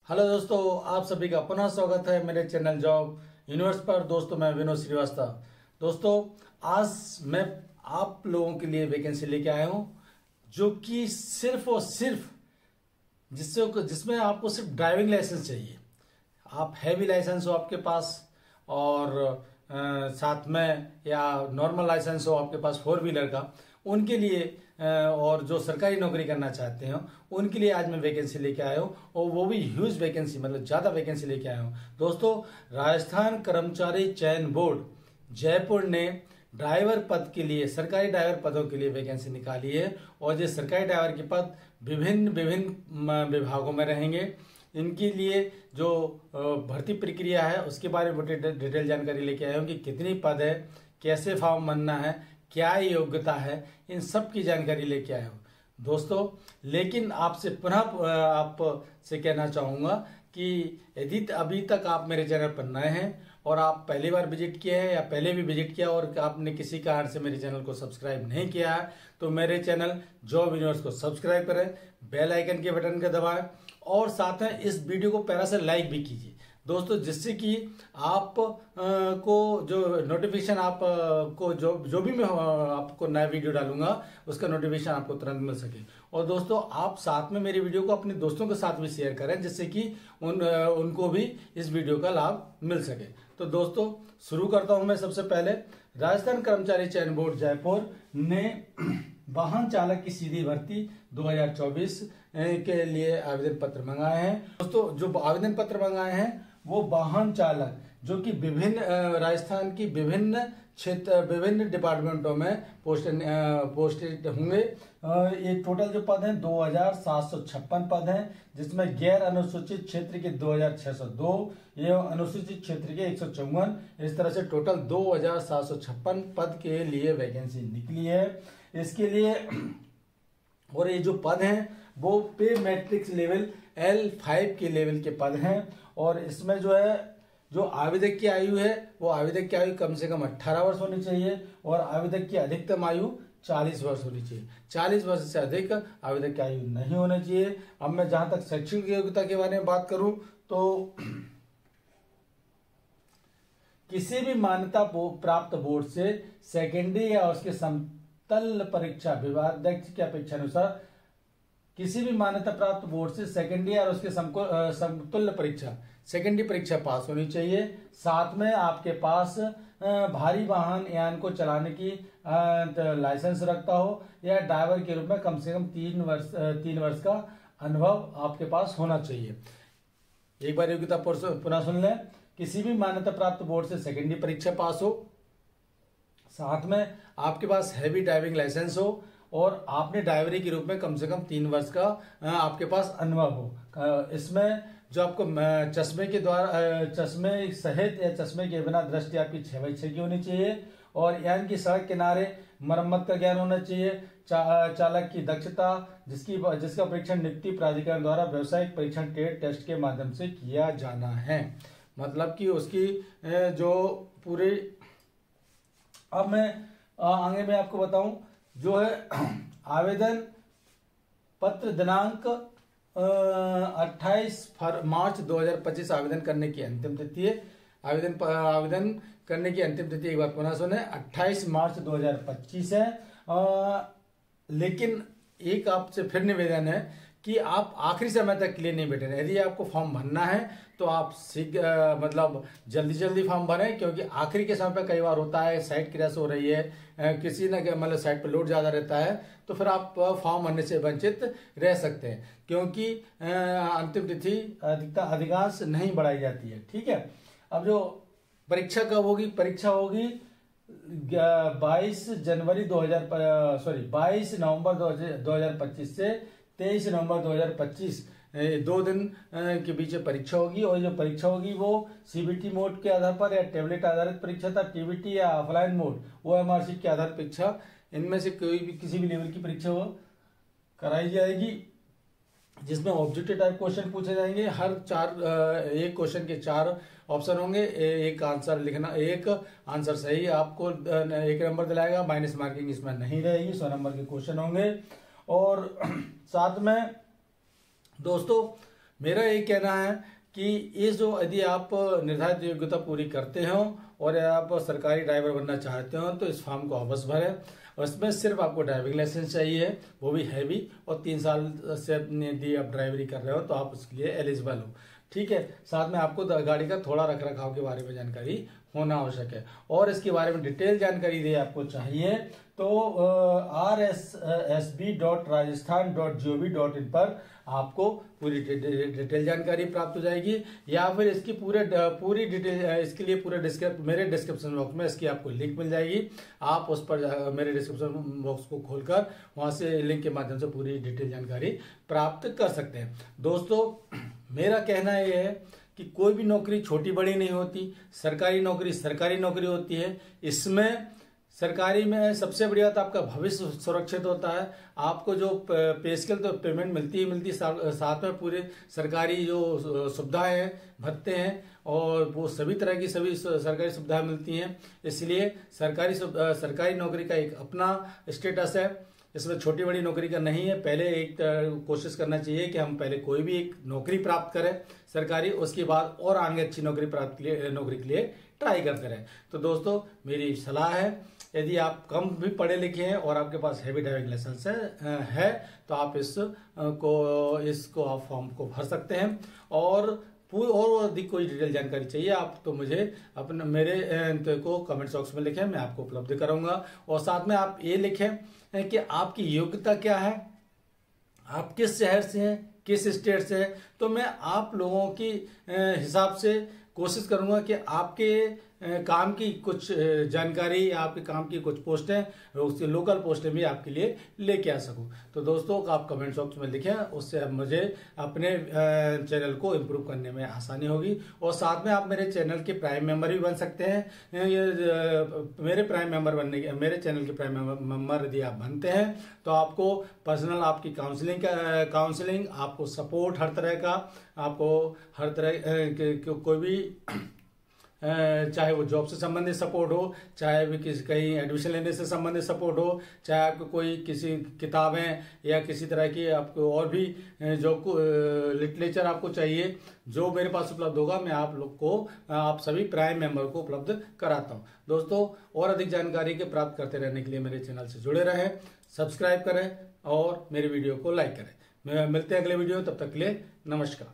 Hello दोस्तों, आप सभी का पुनः स्वागत है मेरे चैनल जॉब यूनिवर्स पर। दोस्तों मैं विनोद श्रीवास्तव। दोस्तों आज मैं आप लोगों के लिए वैकेंसी लेके आया हूं जो कि सिर्फ और सिर्फ जिसमें आपको सिर्फ ड्राइविंग लाइसेंस चाहिए। आप हैवी लाइसेंस हो आपके पास और साथ में या नॉर्मल लाइसेंस हो आपके पास फोर व्हीलर का, उनके लिए और जो सरकारी नौकरी करना चाहते हो उनके लिए आज मैं वैकेंसी लेके आया हूँ, और वो भी ह्यूज वैकेंसी, मतलब ज़्यादा वैकेंसी लेके आया हूँ। दोस्तों राजस्थान कर्मचारी चयन बोर्ड जयपुर ने ड्राइवर पद के लिए, सरकारी ड्राइवर पदों के लिए वैकेंसी निकाली है, और ये सरकारी ड्राइवर के पद विभिन्न विभिन्न विभागों में रहेंगे। इनके लिए जो भर्ती प्रक्रिया है उसके बारे में डिटेल जानकारी लेके आया हूँ कि कितनी पद है, कैसे फॉर्म भरना है, क्या योग्यता है, इन सब की जानकारी लेके आया हूँ दोस्तों। लेकिन आपसे पुनः आपसे कहना चाहूँगा कि यदि अभी तक आप मेरे चैनल पर नए हैं और आप पहली बार विजिट किए हैं या पहले भी विजिट किया और आपने किसी कारण से मेरे चैनल को सब्सक्राइब नहीं किया है, तो मेरे चैनल जॉब यूनिवर्स को सब्सक्राइब करें, बेल आइकन के बटन को दबाएं और साथ में इस वीडियो को प्यारा से लाइक भी कीजिए दोस्तों, जिससे कि आप को जो नोटिफिकेशन आप को जो भी मैं आपको नया वीडियो डालूंगा उसका नोटिफिकेशन आपको तुरंत मिल सके। और दोस्तों आप साथ में मेरी वीडियो को अपने दोस्तों के साथ भी शेयर करें, जिससे कि उनको भी इस वीडियो का लाभ मिल सके। तो दोस्तों शुरू करता हूं मैं। सबसे पहले राजस्थान कर्मचारी चयन बोर्ड जयपुर ने वाहन चालक की सीधी भर्ती 2024 के लिए आवेदन पत्र मंगाए हैं। दोस्तों जो आवेदन पत्र मंगाए हैं वो वाहन चालक जो कि विभिन्न राजस्थान की विभिन्न क्षेत्र, विभिन्न डिपार्टमेंटों में पोस्टेड होंगे। ये टोटल जो पद हैं 2756 पद हैं, जिसमें गैर अनुसूचित क्षेत्र के 2602 एवं अनुसूचित क्षेत्र के 154, इस तरह से टोटल 2756 पद के लिए वैकेंसी निकली है। इसके लिए और ये जो पद हैं वो पे मैट्रिक्स लेवल L5 के लेवल के पद हैं, और इसमें जो है जो आवेदक की आयु है वो आवेदक की आयु कम से कम 18 वर्ष होनी चाहिए और आवेदक की अधिकतम आयु 40 वर्ष होनी चाहिए। 40 वर्ष से अधिक आवेदक की आयु नहीं होनी चाहिए। अब मैं जहां तक शैक्षणिक योग्यता के बारे में बात करूं तो किसी भी मान्यता प्राप्त बोर्ड से सेकेंडरी या उसके समतल परीक्षा विभागाध्यक्ष की अपेक्षा अनुसार किसी भी मान्यता प्राप्त बोर्ड से सेकेंडरी और उसके समतुल्य परीक्षा, सेकेंडरी परीक्षा पास होनी चाहिए। साथ में आपके पास भारी वाहन यान को चलाने की लाइसेंस रखता हो या ड्राइवर के रूप में कम से कम 3 वर्ष का अनुभव आपके पास होना चाहिए। एक बार योग्यता पुनः सुन लें। किसी भी मान्यता प्राप्त बोर्ड से सेकेंडरी परीक्षा पास हो, साथ में आपके पास हैवी ड्राइविंग लाइसेंस हो और आपने ड्राइवरी के रूप में कम से कम 3 वर्ष का आपके पास अनुभव हो। इसमें जो आपको चश्मे के द्वारा, चश्मे सहित या चश्मे के बिना दृष्टि आपकी 6/6 की होनी चाहिए, और यानी कि सड़क किनारे मरम्मत का ज्ञान होना चाहिए। चालक की दक्षता जिसका परीक्षण नियुक्ति प्राधिकरण द्वारा व्यावसायिक परीक्षण ट्रेड टेस्ट के माध्यम से किया जाना है। मतलब कि उसकी जो पूरी, अब मैं आगे मैं आपको बताऊं जो है आवेदन पत्र दिनांक 28 मार्च 2025 आवेदन करने की अंतिम तिथि है। आवेदन करने की अंतिम तिथि एक बार पुनः सुने, 28 मार्च 2025 है। लेकिन एक आपसे फिर निवेदन है कि आप आखिरी समय तक के लिए नहीं बैठे रहे। यदि आपको फॉर्म भरना है तो आप मतलब जल्दी फॉर्म भरें, क्योंकि आखिरी के समय पर कई बार होता है साइट क्रैश हो रही है, किसी न मतलब साइट पर लोड ज्यादा रहता है, तो फिर आप फॉर्म भरने से वंचित रह सकते हैं, क्योंकि अंतिम तिथि अधिकांश नहीं बढ़ाई जाती है। ठीक है। अब जो परीक्षा कब होगी, परीक्षा होगी 22 नवंबर 2025 से 23 नवंबर 2025, 2 दिन के बीच परीक्षा होगी। और जो परीक्षा होगी वो सीबीटी मोड के आधार पर या टेबलेट आधारित परीक्षा था, टीबीटी या ऑफलाइन मोड OMR शीट के आधारित परीक्षा, इनमें से कोई भी किसी भी लेवल की परीक्षा वो कराई जाएगी, जिसमें ऑब्जेक्टिव टाइप क्वेश्चन पूछे जाएंगे। हर एक क्वेश्चन के 4 ऑप्शन होंगे, एक आंसर लिखना, एक आंसर सही आपको 1 नंबर दिलाएगा, माइनस मार्किंग इसमें नहीं रहेगी, 100 नंबर के क्वेश्चन होंगे। और साथ में दोस्तों मेरा ये कहना है कि ये जो यदि आप निर्धारित योग्यता पूरी करते हो और आप सरकारी ड्राइवर बनना चाहते हो तो इस फॉर्म को अवश्य भरें। और इसमें सिर्फ आपको ड्राइविंग लाइसेंस चाहिए, वो भी हैवी, और 3 साल से यदि आप ड्राइवरी कर रहे हो तो आप उसके लिए एलिजिबल हो। ठीक है, साथ में आपको गाड़ी का थोड़ा रख रखाव के बारे में जानकारी होना आवश्यक है। और इसके बारे में डिटेल जानकारी दे आपको चाहिए तो rsb.rajasthan.gov.in पर आपको पूरी डिटेल जानकारी प्राप्त हो जाएगी, या फिर इसकी पूरी डिटेल इसके लिए मेरे डिस्क्रिप्शन बॉक्स में इसकी आपको लिंक मिल जाएगी। आप उस पर मेरे डिस्क्रिप्शन बॉक्स को खोलकर वहां से लिंक के माध्यम से पूरी डिटेल जानकारी प्राप्त कर सकते हैं। दोस्तों, मेरा कहना यह है कि कोई भी नौकरी छोटी बड़ी नहीं होती, सरकारी नौकरी होती है। इसमें सरकारी में सबसे बड़ी बात आपका भविष्य सुरक्षित होता है। आपको जो पे स्केल तो पेमेंट मिलती ही साथ में पूरे सरकारी जो सुविधाएं हैं, भत्ते हैं, और वो सभी तरह की सभी सरकारी सुविधाएं मिलती हैं। इसलिए सरकारी नौकरी का एक अपना स्टेटस है, इसमें छोटी बड़ी नौकरी का नहीं है। पहले एक कोशिश करना चाहिए कि हम पहले कोई भी एक नौकरी प्राप्त करें सरकारी, उसके बाद और आगे अच्छी नौकरी के लिए ट्राई करते रहें। तो दोस्तों, मेरी सलाह है, यदि आप कम भी पढ़े लिखे हैं और आपके पास हैवी ड्राइविंग लाइसेंस है तो आप इसको आप फॉर्म को भर सकते हैं। और अधिक कोई डिटेल जानकारी चाहिए आप तो मुझे मेरे को कमेंट बॉक्स में लिखें, मैं आपको उपलब्ध कराऊंगा। और साथ में आप ये लिखें कि आपकी योग्यता क्या है, आप किस शहर से हैं, किस स्टेट से हैं, तो मैं आप लोगों की हिसाब से कोशिश करूंगा कि आपके काम की कुछ जानकारी या आपके काम की कुछ पोस्टें, उसकी लोकल पोस्टें भी आपके लिए लेके आ सकूं। तो दोस्तों, आप कमेंट बॉक्स में लिखें, उससे मुझे अपने चैनल को इम्प्रूव करने में आसानी होगी। और साथ में आप मेरे चैनल के प्राइम मेंबर भी बन सकते हैं। मेरे चैनल के प्राइम मेंबर यदि आप बनते हैं तो आपको पर्सनल आपकी काउंसलिंग, आपको सपोर्ट हर तरह का, आपको हर तरह कोई भी चाहे वो जॉब से संबंधित सपोर्ट हो, चाहे भी कहीं एडमिशन लेने से संबंधित सपोर्ट हो, चाहे आपको कोई किसी किताबें या किसी तरह की आपको और भी जो लिटरेचर आपको चाहिए, जो मेरे पास उपलब्ध होगा मैं आप सभी प्राइम मेंबर को उपलब्ध कराता हूं। दोस्तों, और अधिक जानकारी के प्राप्त करते रहने के लिए मेरे चैनल से जुड़े रहें, सब्सक्राइब करें और मेरे वीडियो को लाइक करें। मिलते हैं अगले वीडियो, तब तक के लिए नमस्कार।